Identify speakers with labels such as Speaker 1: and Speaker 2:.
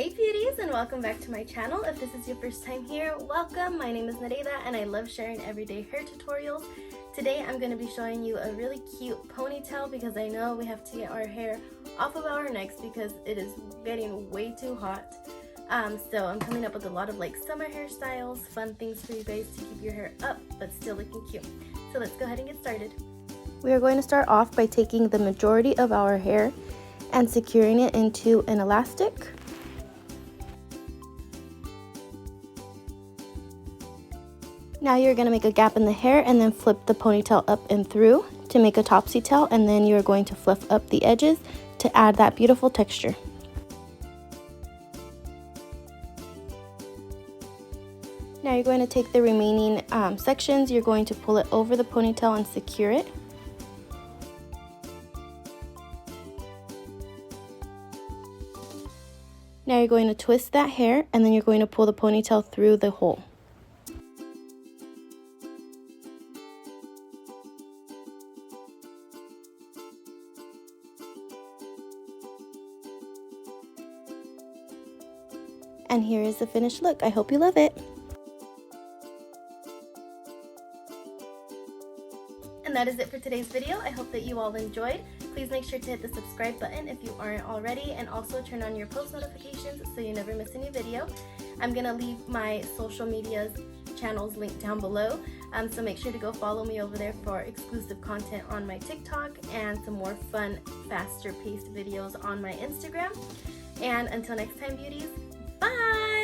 Speaker 1: Hey beauties, and welcome back to my channel. If this is your first time here, welcome. My name is Nareda and I love sharing everyday hair tutorials. Today I'm going to be showing you a really cute ponytail because I know we have to get our hair off of our necks because it is getting way too hot. So I'm coming up with a lot of summer hairstyles, fun things for you guys to keep your hair up but still looking cute. So let's go ahead and get started. We are going to start off by taking the majority of our hair and securing it into an elastic. Now you're going to make a gap in the hair and then flip the ponytail up and through to make a topsy tail, and then you're going to fluff up the edges to add that beautiful texture. Now you're going to take the remaining sections, you're going to pull it over the ponytail and secure it. Now you're going to twist that hair and then you're going to pull the ponytail through the hole. And here is the finished look. I hope you love it. And that is it for today's video. I hope that you all enjoyed. Please make sure to hit the subscribe button if you aren't already, and also turn on your post notifications so you never miss any video. I'm gonna leave my social medias channels linked down below, so make sure to go follow me over there for exclusive content on my TikTok and some more fun, faster paced videos on my Instagram. And until next time, beauties, bye!